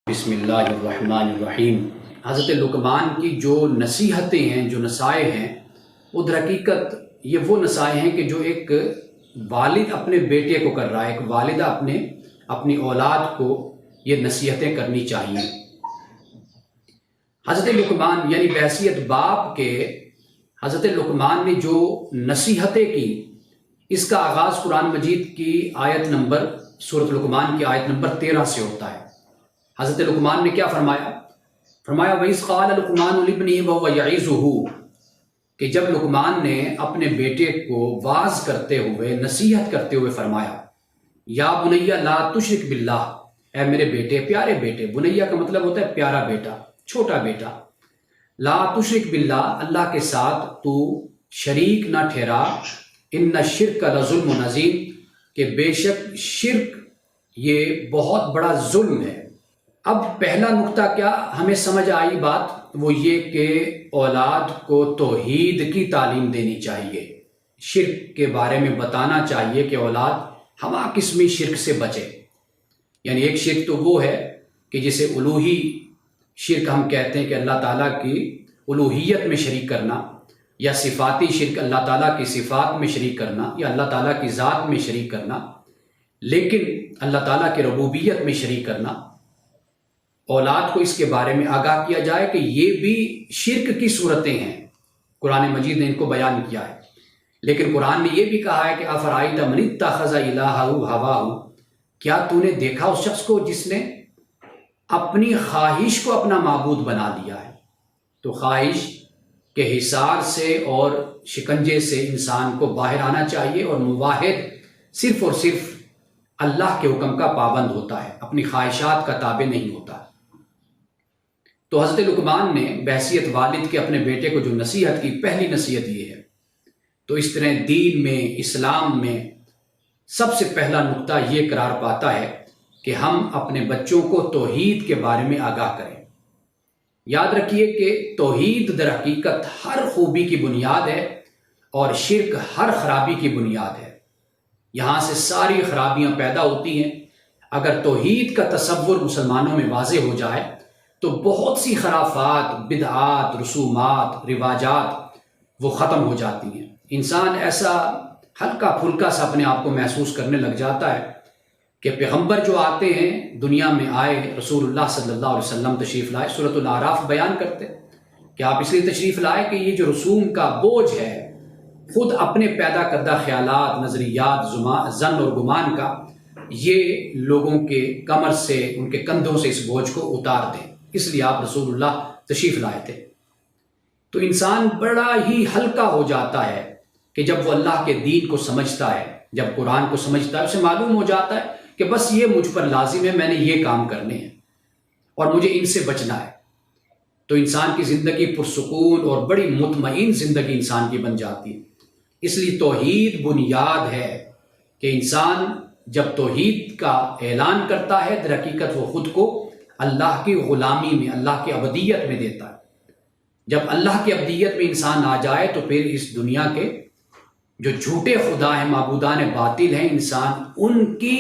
بسم اللہ الرحمن الرحیم۔ حضرت لقمان کی جو نصیحتیں ہیں، جو نصائح ہیں، وہ در حقیقت یہ وہ نصائح ہیں کہ جو ایک والد اپنے بیٹے کو کر رہا ہے، ایک والدہ اپنی اولاد کو یہ نصیحتیں کرنی چاہیے۔ حضرت لقمان یعنی بحیثیت باپ کے حضرت لقمان نے جو نصیحتیں کی، اس کا آغاز قرآن مجید کی آیت نمبر سورۃ لقمان کی آیت نمبر 13 سے ہوتا ہے۔ حضرت لقمان نے کیا فرمایا؟ وَإِذْ قَالَ لُقْمَانُ لِابْنِهِ وَهُوَ يَعِظُهُ کہ جب لقمان نے اپنے بیٹے کو واعظ کرتے ہوئے، نصیحت کرتے ہوئے فرمایا، یا بنیا لا تشرک باللہ، اے میرے بیٹے، پیارے بیٹے، بنیا کا مطلب ہوتا ہے پیارا بیٹا، چھوٹا بیٹا، لا تشرک باللہ، اللہ کے ساتھ تو شریک نہ ٹھہرا، ان الشرک لظلم عظیم، کہ بے شک شرک یہ بہت بڑا ظلم ہے۔ اب پہلا نقطہ کیا ہمیں سمجھ آئی بات، وہ یہ کہ اولاد کو توحید کی تعلیم دینی چاہیے، شرک کے بارے میں بتانا چاہیے کہ اولاد ہمہ قسمی شرک سے بچے۔ یعنی ایک شرک تو وہ ہے کہ جسے الوہی شرک ہم کہتے ہیں، کہ اللہ تعالیٰ کی الوہیت میں شریک کرنا، یا صفاتی شرک اللہ تعالیٰ کی صفات میں شریک کرنا، یا اللہ تعالیٰ کی ذات میں شریک کرنا، لیکن اللہ تعالیٰ کی ربوبیت میں شریک کرنا۔ اولاد کو اس کے بارے میں آگاہ کیا جائے کہ یہ بھی شرک کی صورتیں ہیں، قرآن مجید نے ان کو بیان کیا ہے۔ لیکن قرآن نے یہ بھی کہا ہے کہ افرائیت من اتخذ الہہ ہواہ، کیا تو نے دیکھا اس شخص کو جس نے اپنی خواہش کو اپنا معبود بنا لیا ہے؟ تو خواہش کے حصار سے اور شکنجے سے انسان کو باہر آنا چاہیے، اور موحد صرف اور صرف اللہ کے حکم کا پابند ہوتا ہے، اپنی خواہشات کا تابع نہیں ہوتا۔ تو حضرت لقمان نے بحیثیت والد کے اپنے بیٹے کو جو نصیحت کی، پہلی نصیحت یہ ہے۔ تو اس طرح دین میں، اسلام میں سب سے پہلا نقطہ یہ قرار پاتا ہے کہ ہم اپنے بچوں کو توحید کے بارے میں آگاہ کریں۔ یاد رکھیے کہ توحید در حقیقت ہر خوبی کی بنیاد ہے، اور شرک ہر خرابی کی بنیاد ہے۔ یہاں سے ساری خرابیاں پیدا ہوتی ہیں۔ اگر توحید کا تصور مسلمانوں میں واضح ہو جائے تو بہت سی خرافات، بدعات، رسومات، رواجات وہ ختم ہو جاتی ہیں۔ انسان ایسا ہلکا پھلکا سا اپنے آپ کو محسوس کرنے لگ جاتا ہے کہ پیغمبر جو آتے ہیں، دنیا میں آئے، رسول اللہ صلی اللہ علیہ وسلم تشریف لائے، سورۃ الاعراف بیان کرتے کہ آپ اس لیے تشریف لائے کہ یہ جو رسوم کا بوجھ ہے، خود اپنے پیدا کردہ خیالات، نظریات، ظن اور گمان کا، یہ لوگوں کے کمر سے، ان کے کندھوں سے اس بوجھ کو اتار دیں۔ اس لیے آپ رسول اللہ تشریف لائے تھے۔ تو انسان بڑا ہی ہلکا ہو جاتا ہے کہ جب وہ اللہ کے دین کو سمجھتا ہے، جب قرآن کو سمجھتا ہے، اسے معلوم ہو جاتا ہے کہ بس یہ مجھ پر لازم ہے، میں نے یہ کام کرنے ہیں اور مجھے ان سے بچنا ہے۔ تو انسان کی زندگی پرسکون اور بڑی مطمئن زندگی انسان کی بن جاتی ہے۔ اس لیے توحید بنیاد ہے کہ انسان جب توحید کا اعلان کرتا ہے، در حقیقت وہ خود کو اللہ کی غلامی میں، اللہ کی عبدیت میں دیتا ہے۔ جب اللہ کی عبدیت میں انسان آ جائے تو پھر اس دنیا کے جو جھوٹے خدا ہیں، معبودان باطل ہیں، انسان ان کی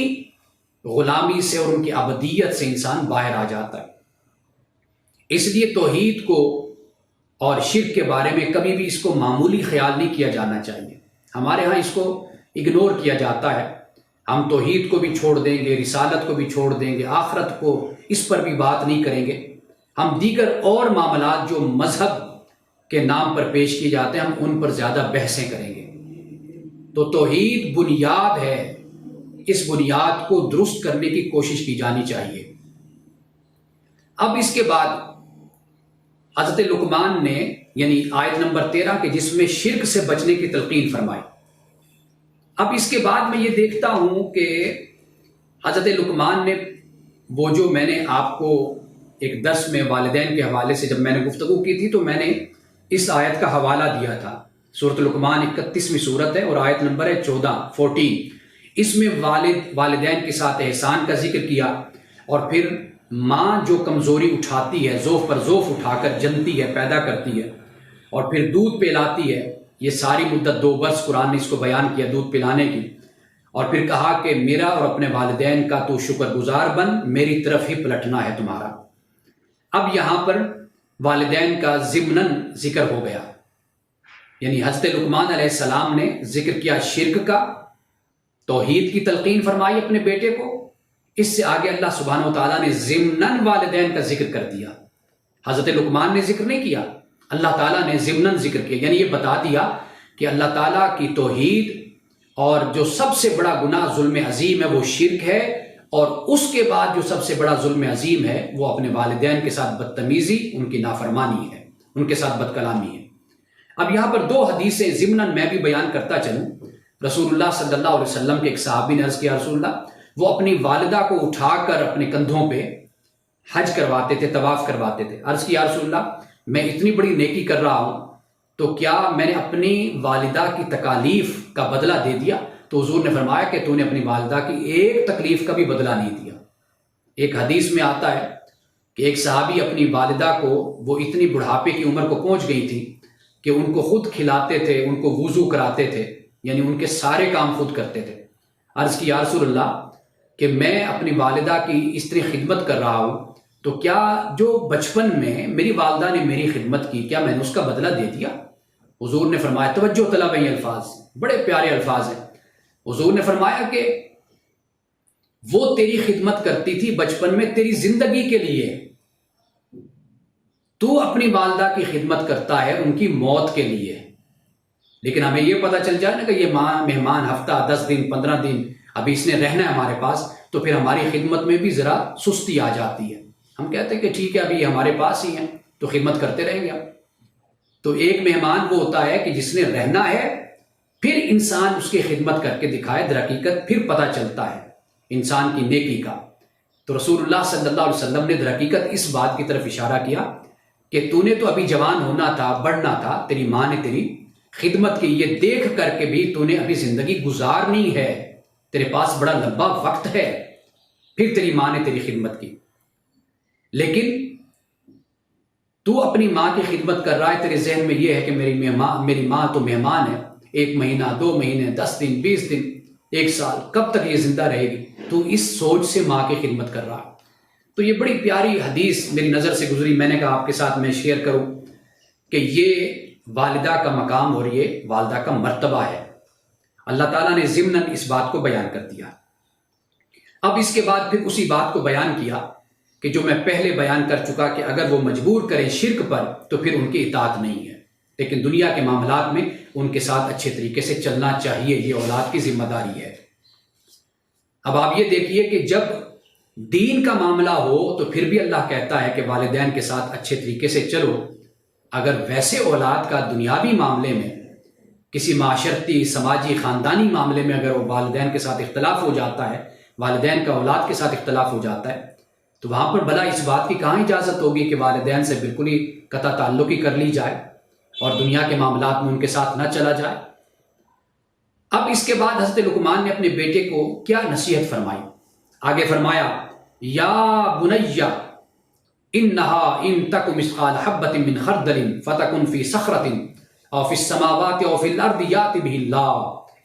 غلامی سے اور ان کی عبدیت سے انسان باہر آ جاتا ہے۔ اس لیے توحید کو اور شرک کے بارے میں کبھی بھی اس کو معمولی خیال نہیں کیا جانا چاہیے۔ ہمارے ہاں اس کو اگنور کیا جاتا ہے، ہم توحید کو بھی چھوڑ دیں گے، رسالت کو بھی چھوڑ دیں گے، آخرت کو اس پر بھی بات نہیں کریں گے۔ ہم دیگر اور معاملات جو مذہب کے نام پر پیش کیے جاتے ہیں، ہم ان پر زیادہ بحثیں کریں گے۔ تو توحید بنیاد ہے، اس بنیاد کو درست کرنے کی کوشش کی جانی چاہیے۔ اب اس کے بعد حضرت لقمان نے یعنی آیت نمبر 13 کے جس میں شرک سے بچنے کی تلقین فرمائی۔ اب اس کے بعد میں یہ دیکھتا ہوں کہ حضرت لقمان نے وہ جو میں نے آپ کو ایک درس میں والدین کے حوالے سے جب میں نے گفتگو کی تھی، تو میں نے اس آیت کا حوالہ دیا تھا۔ سورۃ لقمان 31ویں سورت ہے اور آیت نمبر ہے 14۔ اس میں والدین کے ساتھ احسان کا ذکر کیا، اور پھر ماں جو کمزوری اٹھاتی ہے، ذوف پر ذوف اٹھا کر جنتی ہے، پیدا کرتی ہے، اور پھر دودھ پلاتی ہے۔ یہ ساری مدت 2 برس قرآن نے اس کو بیان کیا، دودھ پلانے کی۔ اور پھر کہا کہ میرا اور اپنے والدین کا تو شکر گزار بن، میری طرف ہی پلٹنا ہے تمہارا۔ اب یہاں پر والدین کا ضمناً ذکر ہو گیا، یعنی حضرت لقمان علیہ السلام نے ذکر کیا شرک کا، توحید کی تلقین فرمائی اپنے بیٹے کو۔ اس سے آگے اللہ سبحانہ و تعالیٰ نے ضمناً والدین کا ذکر کر دیا۔ حضرت لقمان نے ذکر نہیں کیا، اللہ تعالیٰ نے ضمناً ذکر کیا، یعنی یہ بتا دیا کہ اللہ تعالیٰ کی توحید اور جو سب سے بڑا گناہ ظلم عظیم ہے وہ شرک ہے، اور اس کے بعد جو سب سے بڑا ظلم عظیم ہے وہ اپنے والدین کے ساتھ بدتمیزی، ان کی نافرمانی ہے، ان کے ساتھ بدکلامی ہے۔ اب یہاں پر دو حدیثیں ضمناً میں بھی بیان کرتا چلوں۔ رسول اللہ صلی اللہ علیہ وسلم کے ایک صحابی نے عرض کیا، رسول اللہ، وہ اپنی والدہ کو اٹھا کر اپنے کندھوں پہ حج کرواتے تھے، طواف کرواتے تھے۔ عرض کیا، رسول اللہ، میں اتنی بڑی نیکی کر رہا ہوں تو کیا میں نے اپنی والدہ کی تکالیف کا بدلہ دے دیا؟ تو حضور نے فرمایا کہ تو نے اپنی والدہ کی ایک تکلیف کا بھی بدلہ نہیں دیا۔ ایک حدیث میں آتا ہے کہ ایک صحابی اپنی والدہ کو، وہ اتنی بڑھاپے کی عمر کو پہنچ گئی تھی کہ ان کو خود کھلاتے تھے، ان کو وضو کراتے تھے، یعنی ان کے سارے کام خود کرتے تھے۔ عرض کی، یا رسول اللہ، کہ میں اپنی والدہ کی اس طرح خدمت کر رہا ہوں تو کیا جو بچپن میں میری والدہ نے میری خدمت کی، کیا میں نے اس کا بدلہ دے دیا؟ حضور نے فرمایا، توجہ طلب ہے، یہ الفاظ بڑے پیارے الفاظ ہیں۔ حضور نے فرمایا کہ وہ تیری خدمت کرتی تھی بچپن میں تیری زندگی کے لیے، تو اپنی والدہ کی خدمت کرتا ہے ان کی موت کے لیے، لیکن ہمیں یہ پتہ چل جائے نا کہ یہ مہمان ہفتہ 10 دن 15 دن ابھی اس نے رہنا ہے ہمارے پاس، تو پھر ہماری خدمت میں بھی ذرا سستی آ جاتی ہے۔ ہم کہتے ہیں کہ ٹھیک ہے ابھی ہمارے پاس ہی ہیں تو خدمت کرتے رہیں گے ہم۔ تو ایک مہمان وہ ہوتا ہے کہ جس نے رہنا ہے، پھر انسان اس کی خدمت کر کے دکھائے، در حقیقت پھر پتہ چلتا ہے انسان کی نیکی کا۔ تو رسول اللہ صلی اللہ علیہ وسلم نے در حقیقت اس بات کی طرف اشارہ کیا کہ تو نے تو ابھی جوان ہونا تھا، بڑھنا تھا، تیری ماں نے تیری خدمت کی، یہ دیکھ کر کے بھی تو نے ابھی زندگی گزارنی ہے، تیرے پاس بڑا لمبا وقت ہے، پھر تیری ماں نے تیری خدمت کی، لیکن تو اپنی ماں کی خدمت کر رہا ہے، تیرے ذہن میں یہ ہے کہ میری ماں تو مہمان ہے، 1 مہینہ 2 مہینے 10 دن 20 دن 1 سال، کب تک یہ زندہ رہے گی؟ تو اس سوچ سے ماں کی خدمت کر رہا ہے۔ تو یہ بڑی پیاری حدیث میری نظر سے گزری، میں نے کہا آپ کے ساتھ میں شیئر کروں کہ یہ والدہ کا مقام اور یہ والدہ کا مرتبہ ہے۔ اللہ تعالیٰ نے ضمناً اس بات کو بیان کر دیا۔ اب اس کے بعد پھر اسی بات کو بیان کیا کہ جو میں پہلے بیان کر چکا کہ اگر وہ مجبور کریں شرک پر تو پھر ان کی اطاعت نہیں ہے، لیکن دنیا کے معاملات میں ان کے ساتھ اچھے طریقے سے چلنا چاہیے، یہ اولاد کی ذمہ داری ہے۔ اب آپ یہ دیکھیے کہ جب دین کا معاملہ ہو تو پھر بھی اللہ کہتا ہے کہ والدین کے ساتھ اچھے طریقے سے چلو۔ اگر ویسے اولاد کا دنیاوی معاملے میں، کسی معاشرتی سماجی خاندانی معاملے میں اگر وہ والدین کے ساتھ اختلاف ہو جاتا ہے، والدین کا اولاد کے ساتھ اختلاف ہو جاتا ہے، تو وہاں پر بھلا اس بات کی کہاں اجازت ہوگی کہ والدین سے بالکل ہی قطع تعلق ہی کر لی جائے اور دنیا کے معاملات میں ان کے ساتھ نہ چلا جائے۔ اب اس کے بعد حضرت لقمان نے اپنے بیٹے کو کیا نصیحت فرمائی؟ آگے فرمایا، یا بنیا انہا ان تک مثقال حبۃ من خردل فتکن فی صخرۃ او فی السماوات او فی الارض یأتی بہ اللہ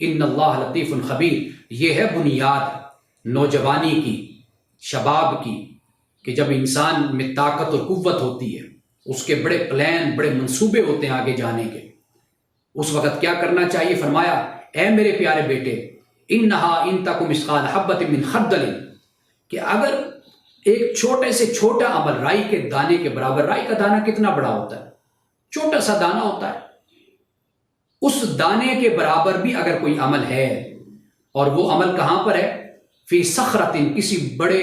ان اللہ لطیف خبیر۔ یہ ہے بنیاد نوجوانی کی، شباب کی، کہ جب انسان میں طاقت اور قوت ہوتی ہے، اس کے بڑے پلان، بڑے منصوبے ہوتے ہیں آگے جانے کے، اس وقت کیا کرنا چاہیے؟ فرمایا، اے میرے پیارے بیٹے، انہا ان تک مثقال حبۃ من خردل، کہ اگر ایک چھوٹے سے چھوٹا عمل، رائی کے دانے کے برابر، رائی کا دانہ کتنا بڑا ہوتا ہے؟ چھوٹا سا دانہ ہوتا ہے، اس دانے کے برابر بھی اگر کوئی عمل ہے، اور وہ عمل کہاں پر ہے؟ فی صخرۃ، کسی بڑے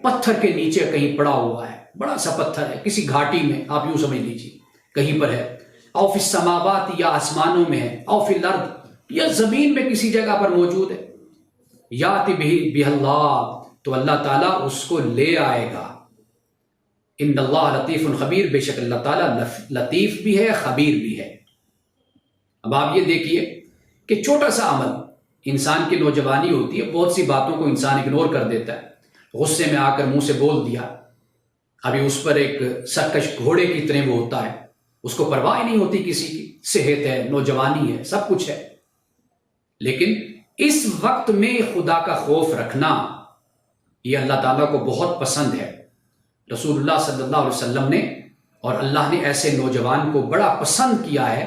پتھر کے نیچے کہیں پڑا ہوا ہے، بڑا سا پتھر ہے کسی گھاٹی میں، آپ یوں سمجھ لیجیے کہیں پر ہے، او فی السماوات، یا آسمانوں میں ہے، او فی الارض، یا زمین میں کسی جگہ پر موجود ہے، یاتی بہ اللہ، تو اللہ تعالیٰ اس کو لے آئے گا۔ ان اللہ لطیف خبیر، بے شک اللہ تعالیٰ لطیف بھی ہے، خبیر بھی ہے۔ اب آپ یہ دیکھیے کہ چھوٹا سا عمل، انسان کی نوجوانی ہوتی ہے، بہت سی باتوں کو انسان اگنور کر دیتا ہے، غصے میں آ کر منہ سے بول دیا، ابھی اس پر ایک سرکش گھوڑے کی طرح وہ ہوتا ہے، اس کو پرواہ نہیں ہوتی کسی کی، صحت ہے، نوجوانی ہے، سب کچھ ہے، لیکن اس وقت میں خدا کا خوف رکھنا یہ اللہ تعالیٰ کو بہت پسند ہے۔ رسول اللہ صلی اللہ علیہ وسلم نے اور اللہ نے ایسے نوجوان کو بڑا پسند کیا ہے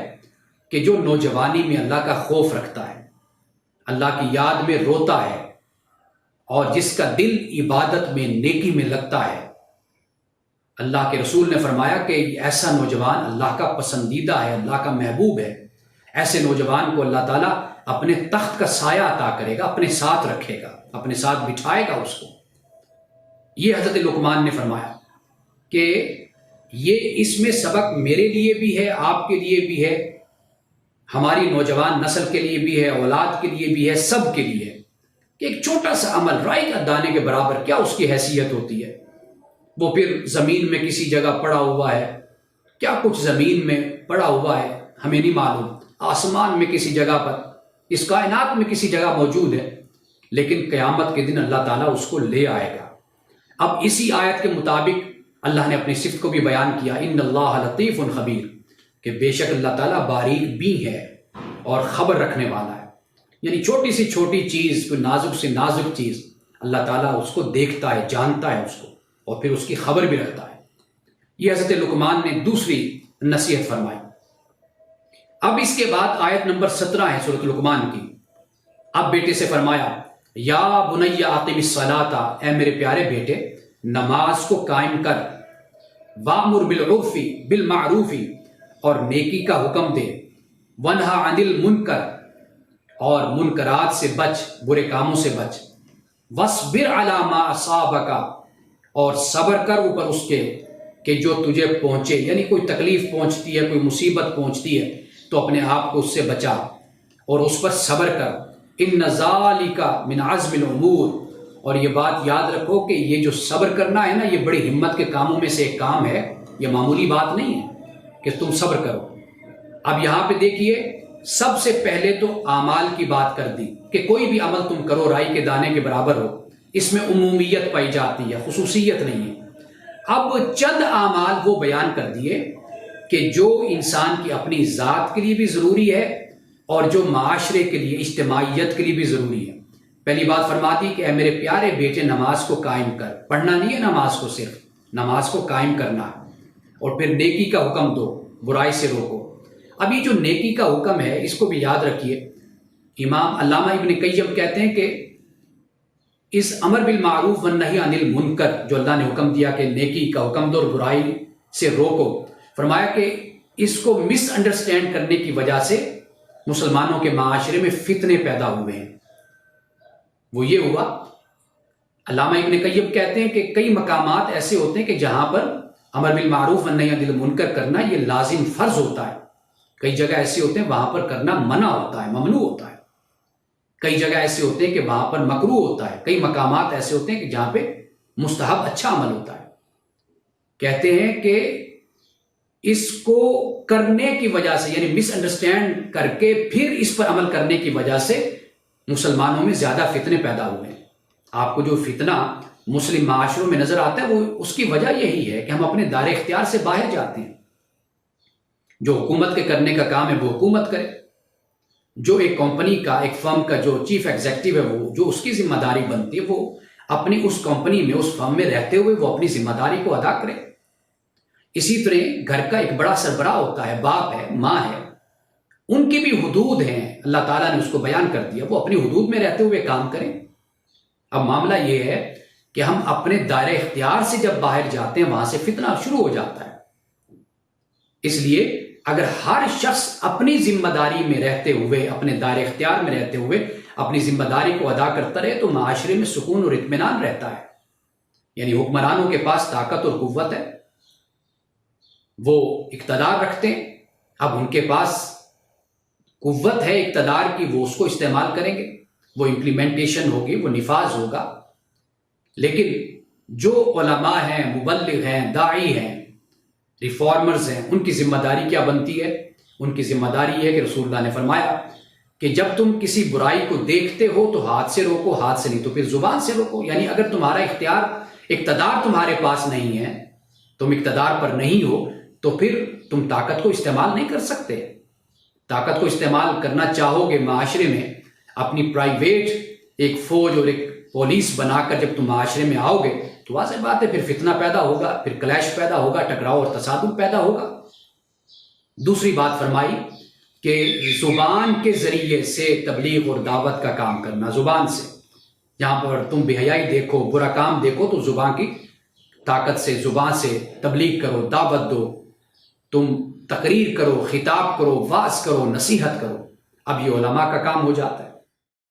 کہ جو نوجوانی میں اللہ کا خوف رکھتا ہے، اللہ کی یاد میں روتا ہے، اور جس کا دل عبادت میں نیکی میں لگتا ہے۔ اللہ کے رسول نے فرمایا کہ ایسا نوجوان اللہ کا پسندیدہ ہے، اللہ کا محبوب ہے۔ ایسے نوجوان کو اللہ تعالیٰ اپنے تخت کا سایہ عطا کرے گا، اپنے ساتھ رکھے گا، اپنے ساتھ بٹھائے گا اس کو۔ یہ حضرت لقمان نے فرمایا کہ یہ اس میں سبق میرے لیے بھی ہے، آپ کے لیے بھی ہے، ہماری نوجوان نسل کے لیے بھی ہے، اولاد کے لیے بھی ہے، سب کے لیے ہے کہ ایک چھوٹا سا عمل رائی کا دانے کے برابر کیا اس کی حیثیت ہوتی ہے۔ وہ پھر زمین میں کسی جگہ پڑا ہوا ہے، کیا کچھ زمین میں پڑا ہوا ہے ہمیں نہیں معلوم، آسمان میں کسی جگہ پر، اس کائنات میں کسی جگہ موجود ہے، لیکن قیامت کے دن اللہ تعالیٰ اس کو لے آئے گا۔ اب اسی آیت کے مطابق اللہ نے اپنی صفت کو بھی بیان کیا، ان اللہ لطیف خبیر، کہ بے شک اللہ تعالیٰ باریک بھی ہے اور خبر رکھنے والا ہے۔ یعنی چھوٹی سی چھوٹی چیز، کوئی نازک سے نازک چیز، اللہ تعالیٰ اس کو دیکھتا ہے، جانتا ہے اس کو، اور پھر اس کی خبر بھی رکھتا ہے۔ یہ حضرت لقمان نے دوسری نصیحت فرمائی۔ اب اس کے بعد آیت نمبر 17 ہے سورۃ لقمان کی۔ اب بیٹے سے فرمایا، یا بنی اقم الصلاۃ، اے میرے پیارے بیٹے نماز کو قائم کر، وامر بالعرف بالمعروف، اور نیکی کا حکم دے، ونہا عن المنکر، اور منکرات سے بچ، برے کاموں سے بچ، واصبر علی ما اصابک، اور صبر کر اوپر اس کے کہ جو تجھے پہنچے، یعنی کوئی تکلیف پہنچتی ہے، کوئی مصیبت پہنچتی ہے تو اپنے آپ کو اس سے بچا اور اس پر صبر کر۔ ان ذالک من عزم الامور، اور یہ بات یاد رکھو کہ یہ جو صبر کرنا ہے نا، یہ بڑی ہمت کے کاموں میں سے ایک کام ہے، یہ معمولی بات نہیں ہے کہ تم صبر کرو۔ اب یہاں پہ دیکھیے، سب سے پہلے تو اعمال کی بات کر دی کہ کوئی بھی عمل تم کرو رائی کے دانے کے برابر ہو، اس میں عمومیت پائی جاتی ہے، خصوصیت نہیں ہے۔ اب چند اعمال وہ بیان کر دیے کہ جو انسان کی اپنی ذات کے لیے بھی ضروری ہے اور جو معاشرے کے لیے، اجتماعیت کے لیے بھی ضروری ہے۔ پہلی بات فرما دی کہ اے میرے پیارے بیٹے نماز کو قائم کر، پڑھنا نہیں ہے نماز کو، صرف نماز کو قائم کرنا ہے، اور پھر نیکی کا حکم دو، برائی سے روکو۔ اب یہ جو نیکی کا حکم ہے اس کو بھی یاد رکھیے، امام علامہ ابن قیم کہتے ہیں کہ اس امر بالمعروف والنہی عن المنکر جو اللہ نے حکم دیا کہ نیکی کا حکم دو اور برائی سے روکو، فرمایا کہ اس کو مس انڈرسٹینڈ کرنے کی وجہ سے مسلمانوں کے معاشرے میں فتنے پیدا ہوئے ہیں۔ وہ یہ ہوا، علامہ ابن قیم کہتے ہیں کہ کئی مقامات ایسے ہوتے ہیں کہ جہاں پر امر بالمعروف والنہی عن المنکر کرنا یہ لازم فرض ہوتا ہے، کئی جگہ ایسے ہوتے ہیں وہاں پر کرنا منع ہوتا ہے، ممنوع ہوتا ہے، کئی جگہ ایسے ہوتے ہیں کہ وہاں پر مکروہ ہوتا ہے، کئی مقامات ایسے ہوتے ہیں کہ جہاں پہ مستحب اچھا عمل ہوتا ہے۔ کہتے ہیں کہ اس کو کرنے کی وجہ سے، یعنی مس انڈرسٹینڈ کر کے پھر اس پر عمل کرنے کی وجہ سے مسلمانوں میں زیادہ فتنے پیدا ہوئے ہیں۔ آپ کو جو فتنہ مسلم معاشروں میں نظر آتا ہے وہ اس کی وجہ یہی ہے کہ ہم اپنے دائرۂ اختیار سے باہر جاتے ہیں۔ جو حکومت کے کرنے کا کام ہے وہ حکومت کرے، جو ایک کمپنی کا، ایک فرم کا جو چیف ایگزیکٹو ہے، وہ جو اس کی ذمہ داری بنتی ہے وہ اپنی اس کمپنی میں، اس فرم میں رہتے ہوئے وہ اپنی ذمہ داری کو ادا کرے۔ اسی طرح گھر کا ایک بڑا سربراہ ہوتا ہے، باپ ہے، ماں ہے، ان کی بھی حدود ہیں، اللہ تعالیٰ نے اس کو بیان کر دیا، وہ اپنی حدود میں رہتے ہوئے کام کریں۔ اب معاملہ یہ ہے کہ ہم اپنے دائرۂ اختیار سے جب باہر جاتے ہیں وہاں سے فتنہ شروع ہو جاتا ہے۔ اس لیے اگر ہر شخص اپنی ذمہ داری میں رہتے ہوئے، اپنے دائرۂ اختیار میں رہتے ہوئے اپنی ذمہ داری کو ادا کرتا رہے تو معاشرے میں سکون اور اطمینان رہتا ہے۔ یعنی حکمرانوں کے پاس طاقت اور قوت ہے، وہ اقتدار رکھتے ہیں، اب ان کے پاس قوت ہے اقتدار کی، وہ اس کو استعمال کریں گے، وہ امپلیمنٹیشن ہوگی، وہ نفاذ ہوگا۔ لیکن جو علماء ہیں، مبلغ ہیں، داعی ہیں، ریفارمرز ہیں، ان کی ذمہ داری کیا بنتی ہے؟ ان کی ذمہ داری ہے کہ رسول اللہ نے فرمایا کہ جب تم کسی برائی کو دیکھتے ہو تو ہاتھ سے روکو، ہاتھ سے نہیں تو پھر زبان سے روکو۔ یعنی اگر تمہارا اقتدار تمہارے پاس نہیں ہے، تم اقتدار پر نہیں ہو، تو پھر تم طاقت کو استعمال نہیں کر سکتے۔ طاقت کو استعمال کرنا چاہو گے معاشرے میں، اپنی پرائیویٹ ایک فوج اور ایک پولیس بنا کر جب تم معاشرے میں آؤ گے تو واضح بات ہے پھر فتنہ پیدا ہوگا، پھر کلیش پیدا ہوگا، ٹکراؤ اور تصادم پیدا ہوگا۔ دوسری بات فرمائی کہ زبان کے ذریعے سے تبلیغ اور دعوت کا کام کرنا، زبان سے، جہاں پر تم بے حیائی دیکھو، برا کام دیکھو تو زبان کی طاقت سے، زبان سے تبلیغ کرو، دعوت دو، تم تقریر کرو، خطاب کرو، وعظ کرو، نصیحت کرو۔ اب یہ علماء کا کام ہو جاتا ہے۔